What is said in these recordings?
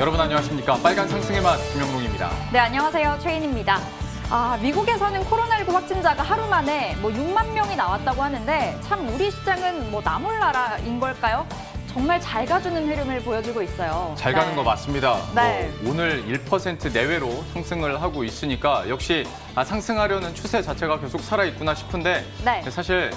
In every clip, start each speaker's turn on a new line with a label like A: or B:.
A: 여러분 안녕하십니까? 빨간 상승의 맛 김영롱입니다.
B: 네, 안녕하세요. 최인입니다. 미국에서는 코로나19 확진자가 하루 만에 6만 명이 나왔다고 하는데 참 우리 시장은 나몰 나라인 걸까요? 정말 잘 가주는 흐름을 보여주고 있어요.
A: 잘 가는 거 맞습니다.
B: 네.
A: 오늘 1% 내외로 상승을 하고 있으니까 역시 상승하려는 추세 자체가 계속 살아있구나 싶은데
B: 네.
A: 사실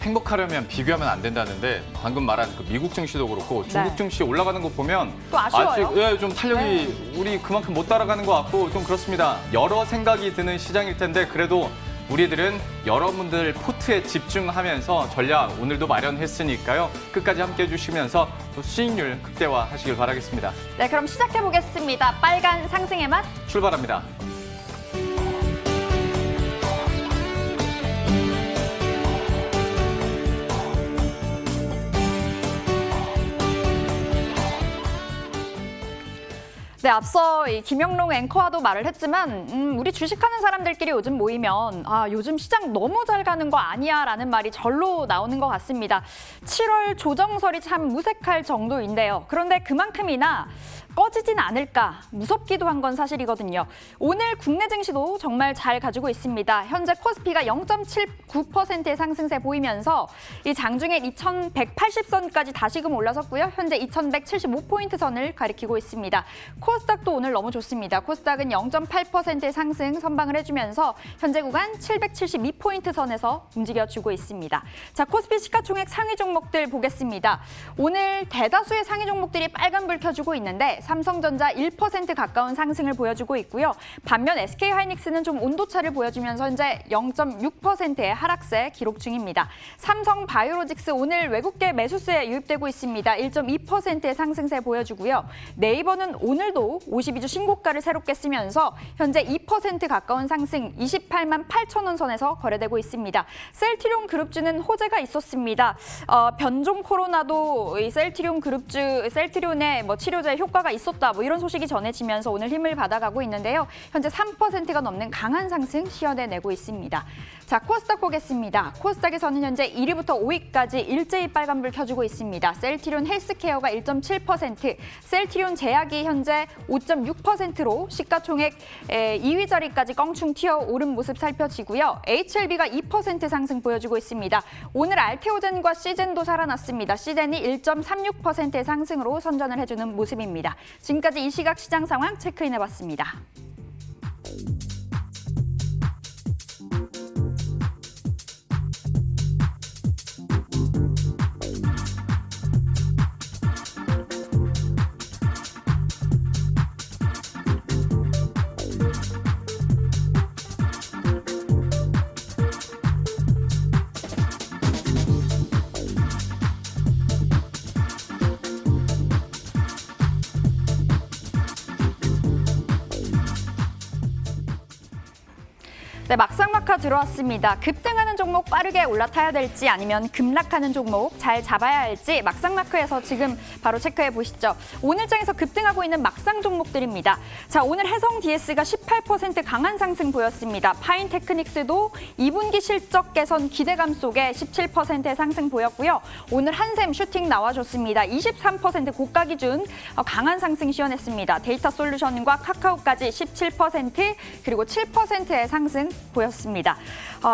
A: 행복하려면 비교하면 안 된다는데 방금 말한 그 미국 증시도 그렇고 중국 증시 올라가는 거 보면
B: 또 아쉬워요.
A: 아직 좀 탄력이 우리 그만큼 못 따라가는 것 같고 좀 그렇습니다. 여러 생각이 드는 시장일 텐데 그래도 우리들은 여러분들 포트에 집중하면서 전략 오늘도 마련했으니까요. 끝까지 함께해 주시면서 또 수익률 극대화하시길 바라겠습니다.
B: 네, 그럼 시작해 보겠습니다. 빨간 상승의 맛
A: 출발합니다.
B: 네, 앞서 이 김영롱 앵커와도 말을 했지만 우리 주식하는 사람들끼리 요즘 모이면 요즘 시장 너무 잘 가는 거 아니야 라는 말이 절로 나오는 것 같습니다. 7월 조정설이 참 무색할 정도인데요. 그런데 그만큼이나 꺼지진 않을까 무섭기도 한 건 사실이거든요. 오늘 국내 증시도 정말 잘 가지고 있습니다. 현재 코스피가 0.79%의 상승세 보이면서 이 장중에 2180선까지 다시금 올라섰고요. 현재 2175포인트 선을 가리키고 있습니다. 코스닥도 오늘 너무 좋습니다. 코스닥은 0.8%의 상승 선방을 해주면서 현재 구간 772포인트 선에서 움직여주고 있습니다. 자, 코스피 시가총액 상위 종목들 보겠습니다. 오늘 대다수의 상위 종목들이 빨간불 켜주고 있는데 삼성전자 1% 가까운 상승을 보여주고 있고요. 반면 SK하이닉스는 좀 온도차를 보여주면서 현재 0.6%의 하락세 기록 중입니다. 삼성바이오로직스 오늘 외국계 매수세에 유입되고 있습니다. 1.2%의 상승세 보여주고요. 네이버는 오늘도 52주 신고가를 새롭게 쓰면서 현재 2% 가까운 상승 28만 8천 원 선에서 거래되고 있습니다. 셀트리온 그룹주는 호재가 있었습니다. 변종 코로나도 이 셀트리온의 치료제 효과가 있었다 이런 소식이 전해지면서 오늘 힘을 받아가고 있는데요. 현재 3%가 넘는 강한 상승 시연해내고 있습니다. 자, 코스닥 보겠습니다. 코스닥에서는 현재 1위부터 5위까지 일제히 빨간불 켜주고 있습니다. 셀트리온 헬스케어가 1.7%, 셀트리온 제약이 현재 5.6%로 시가총액 2위 자리까지 껑충 튀어오른 모습 살펴지고요. HLB가 2% 상승 보여주고 있습니다. 오늘 알테오젠과 시젠도 살아났습니다. 시젠이 1.36%의 상승으로 선전을 해주는 모습입니다. 지금까지 이 시각 시장 상황 체크인해봤습니다. 네, 막상막하 들어왔습니다. 급등하는 종목 빠르게 올라타야 될지 아니면 급락하는 종목 잘 잡아야 할지 막상막하에서 지금 바로 체크해 보시죠. 오늘 장에서 급등하고 있는 막상 종목들입니다. 자, 오늘 해성 DS가 18% 강한 상승 보였습니다. 파인테크닉스도 2분기 실적 개선 기대감 속에 17%의 상승 보였고요. 오늘 한샘 슈팅 나와줬습니다. 23% 고가 기준 강한 상승 시연했습니다. 데이터솔루션과 카카오까지 17% 그리고 7%의 상승 보였습니다.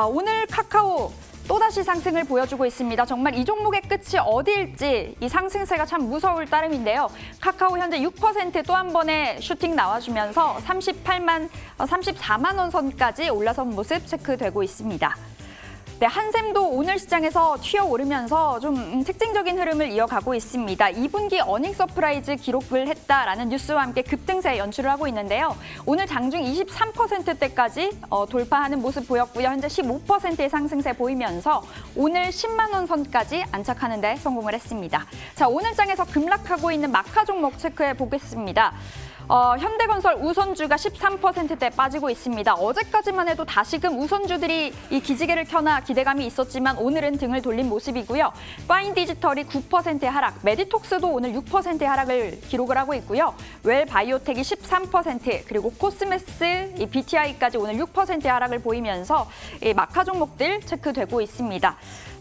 B: 오늘 카카오 또다시 상승을 보여주고 있습니다. 정말 이 종목의 끝이 어디일지 이 상승세가 참 무서울 따름인데요. 카카오 현재 6% 또 한 번의 슈팅 나와주면서 34만 원 선까지 올라선 모습 체크되고 있습니다. 네, 한샘도 오늘 시장에서 튀어오르면서 좀 특징적인 흐름을 이어가고 있습니다. 2분기 어닝 서프라이즈 기록을 했다라는 뉴스와 함께 급등세 연출을 하고 있는데요. 오늘 장중 23%대까지 돌파하는 모습 보였고요. 현재 15%의 상승세 보이면서 오늘 10만 원 선까지 안착하는 데 성공을 했습니다. 자, 오늘 장에서 급락하고 있는 마카 종목 체크해 보겠습니다. 현대건설 우선주가 13%대 빠지고 있습니다. 어제까지만 해도 다시금 우선주들이 이 기지개를 켜나 기대감이 있었지만 오늘은 등을 돌린 모습이고요. 파인디지털이 9%의 하락, 메디톡스도 오늘 6%의 하락을 기록을 하고 있고요. 웰바이오텍이 13%, 그리고 코스메스, BTI까지 오늘 6%의 하락을 보이면서 이 마카 종목들 체크되고 있습니다.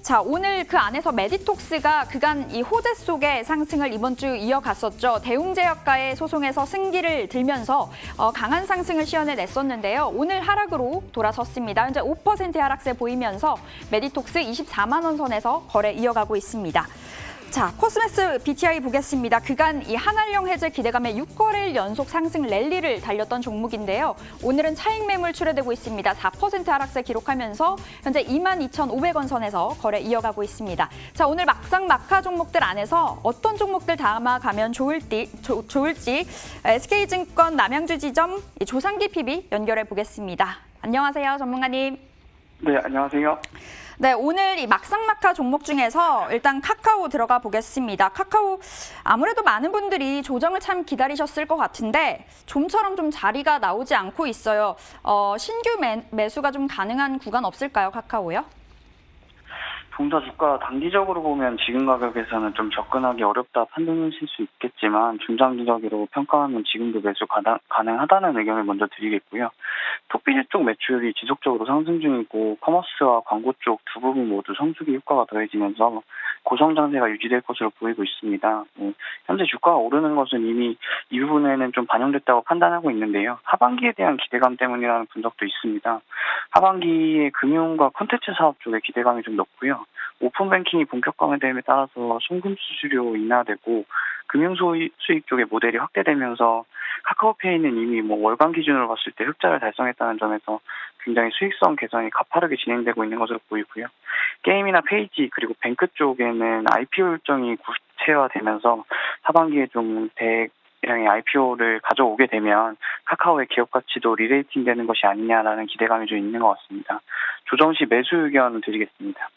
B: 자, 오늘 그 안에서 메디톡스가 그간 이 호재 속의 상승을 이번 주 이어갔었죠. 대웅제약과의 소송에서 승기를 들면서 강한 상승을 시현해냈었는데요. 오늘 하락으로 돌아섰습니다. 현재 5% 하락세 보이면서 메디톡스 24만 원 선에서 거래 이어가고 있습니다. 자, 코스메스 BTI 보겠습니다. 그간 이 한알령 해제 기대감에 6거래일 연속 상승 랠리를 달렸던 종목인데요. 오늘은 차익 매물 출회되고 있습니다. 4% 하락세 기록하면서 현재 22,500원 선에서 거래 이어가고 있습니다. 자, 오늘 막상 막하 종목들 안에서 어떤 종목들 담아가면 좋을지 SK증권 남양주지점 조상기 PB 연결해 보겠습니다. 안녕하세요, 전문가님.
C: 네, 안녕하세요.
B: 네, 오늘 이 막상막하 종목 중에서 일단 카카오 들어가 보겠습니다. 카카오 아무래도 많은 분들이 조정을 참 기다리셨을 것 같은데 좀처럼 좀 자리가 나오지 않고 있어요. 신규 매수가 좀 가능한 구간 없을까요, 카카오요?
C: 동사 주가 단기적으로 보면 지금 가격에서는 좀 접근하기 어렵다 판단하실 수 있겠지만 중장기적으로 평가하면 지금도 매수 가능하다는 의견을 먼저 드리겠고요. 톡비즈 쪽 매출이 지속적으로 상승 중이고 커머스와 광고 쪽 두 부분 모두 성수기 효과가 더해지면서 고성장세가 유지될 것으로 보이고 있습니다. 현재 주가가 오르는 것은 이미 이 부분에는 좀 반영됐다고 판단하고 있는데요. 하반기에 대한 기대감 때문이라는 분석도 있습니다. 하반기에 금융과 콘텐츠 사업 쪽에 기대감이 좀 높고요. 오픈뱅킹이 본격화됨에 따라서 송금 수수료 인하되고 금융 수익 쪽의 모델이 확대되면서 카카오페이는 이미 월간 기준으로 봤을 때 흑자를 달성했다는 점에서 굉장히 수익성 개선이 가파르게 진행되고 있는 것으로 보이고요. 게임이나 페이지 그리고 뱅크 쪽에는 IPO 일정이 구체화되면서 하반기에 좀 대량의 IPO를 가져오게 되면 카카오의 기업 가치도 리레이팅 되는 것이 아니냐라는 기대감이 좀 있는 것 같습니다. 조정 시 매수 의견 드리겠습니다.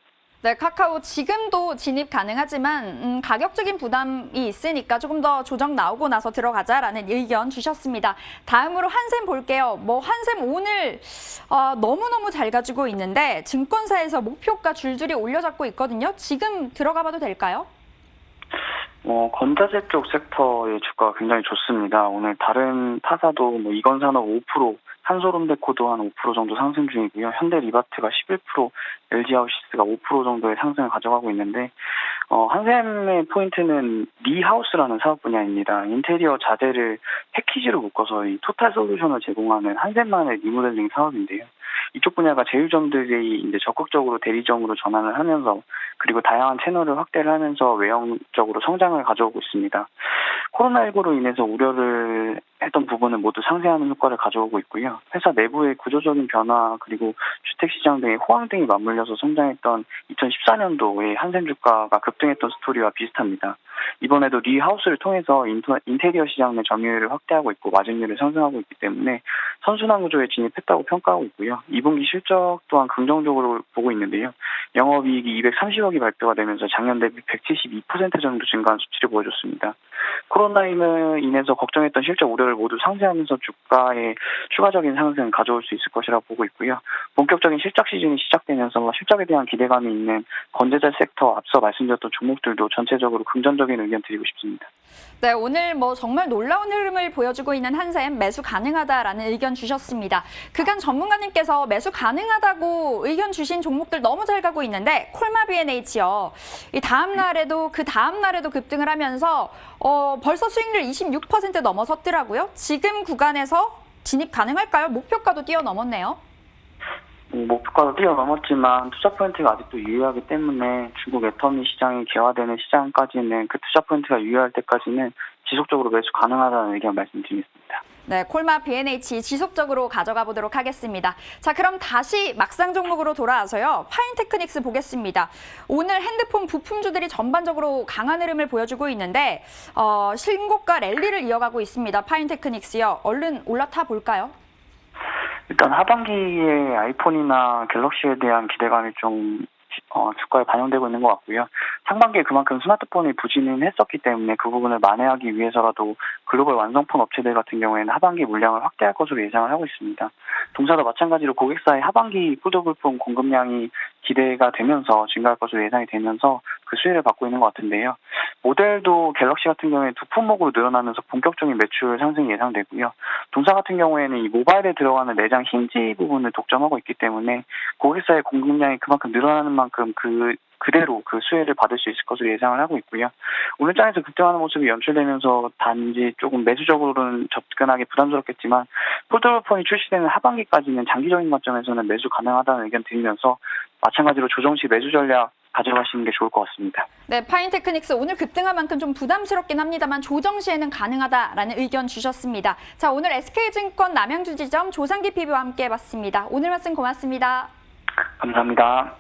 B: 네, 카카오 지금도 진입 가능하지만 가격적인 부담이 있으니까 조금 더 조정 나오고 나서 들어가자라는 의견 주셨습니다. 다음으로 한샘 볼게요. 한샘 오늘 너무너무 잘 가지고 있는데 증권사에서 목표가 줄줄이 올려잡고 있거든요. 지금 들어가 봐도 될까요?
C: 건자재 쪽 섹터의 주가가 굉장히 좋습니다. 오늘 다른 타사도 이건산업 5%, 한솔홈데코도 한 5% 정도 상승 중이고요. 현대리바트가 11%, LG하우시스가 5% 정도의 상승을 가져가고 있는데 한샘의 포인트는 리하우스라는 사업 분야입니다. 인테리어 자재를 패키지로 묶어서 이 토탈 솔루션을 제공하는 한샘만의 리모델링 사업인데요. 이쪽 분야가 제휴점들이 이제 적극적으로 대리점으로 전환을 하면서 그리고 다양한 채널을 확대를 하면서 외형적으로 성장을 가져오고 있습니다. 코로나19로 인해서 우려를 했던 부분은 모두 상쇄하는 효과를 가져오고 있고요. 회사 내부의 구조적인 변화 그리고 주택시장 등의 호황 등이 맞물려서 성장했던 2014년도에 한샘 주가가 급등했던 스토리와 비슷합니다. 이번에도 리하우스를 통해서 인테리어 시장 내 점유율을 확대하고 있고 마진율을 상승하고 있기 때문에 선순환 구조에 진입했다고 평가하고 있고요. 2분기 실적 또한 긍정적으로 보고 있는데요. 영업이익이 230억이 발표가 되면서 작년 대비 172% 정도 증가한 수치를 보여줬습니다. 코로나로 인해서 걱정했던 실적 우려를 모두 상쇄하면서 주가의 추가적인 상승을 가져올 수 있을 것이라고 보고 있고요. 본격적인 실적 시즌이 시작되면서 실적에 대한 기대감이 있는 건재재 섹터 앞서 말씀드렸던 종목들도 전체적으로 긍정적인 의견 드리고 싶습니다.
B: 네, 오늘 정말 놀라운 흐름을 보여주고 있는 한샘 매수 가능하다라는 의견 주셨습니다. 그간 전문가님께서 매수 가능하다고 의견 주신 종목들 너무 잘 가고 있는데 콜마 B&H요. 이 다음 날에도 급등을 하면서 벌써 수익률 26% 넘어섰더라고요. 지금 구간에서 진입 가능할까요? 목표가도 뛰어넘었네요.
C: 목표가도 뛰어넘었지만 투자 포인트가 아직도 유효하기 때문에 중국 애터미 시장이 개화되는 시장까지는 그 투자 포인트가 유효할 때까지는 지속적으로 매수 가능하다는 의견 말씀드리겠습니다.
B: 네, 콜마 B&H 지속적으로 가져가 보도록 하겠습니다. 자, 그럼 다시 막상 종목으로 돌아와서요. 파인테크닉스 보겠습니다. 오늘 핸드폰 부품주들이 전반적으로 강한 흐름을 보여주고 있는데 신고가 랠리를 이어가고 있습니다. 파인테크닉스요. 얼른 올라타 볼까요?
C: 일단 하반기에 아이폰이나 갤럭시에 대한 기대감이 좀 주가에 반영되고 있는 것 같고요. 상반기에 그만큼 스마트폰이 부진은 했었기 때문에 그 부분을 만회하기 위해서라도 글로벌 완성폰 업체들 같은 경우에는 하반기 물량을 확대할 것으로 예상을 하고 있습니다. 동사도 마찬가지로 고객사의 하반기 푸드부품 공급량이 기대가 되면서 증가할 것으로 예상이 되면서 그 수혜를 받고 있는 것 같은데요. 모델도 갤럭시 같은 경우에 두 품목으로 늘어나면서 본격적인 매출 상승이 예상되고요. 동사 같은 경우에는 이 모바일에 들어가는 내장 힌지 부분을 독점하고 있기 때문에 고객사의 공급량이 그만큼 늘어나는 만큼 그 그대로 그 수혜를 받을 수 있을 것으로 예상을 하고 있고요. 오늘 장에서 급등하는 모습이 연출되면서 단지 조금 매수적으로는 접근하기 부담스럽겠지만 폴더블폰이 출시되는 하반기까지는 장기적인 관점에서는 매수 가능하다는 의견 드리면서 마찬가지로 조정 시 매수 전략 가져가시는 게 좋을 것 같습니다.
B: 네, 파인테크닉스 오늘 급등한 만큼 좀 부담스럽긴 합니다만 조정 시에는 가능하다라는 의견 주셨습니다. 자, 오늘 SK증권 남양주지점 조상기 PB와 함께 해봤습니다. 오늘 말씀 고맙습니다.
C: 감사합니다.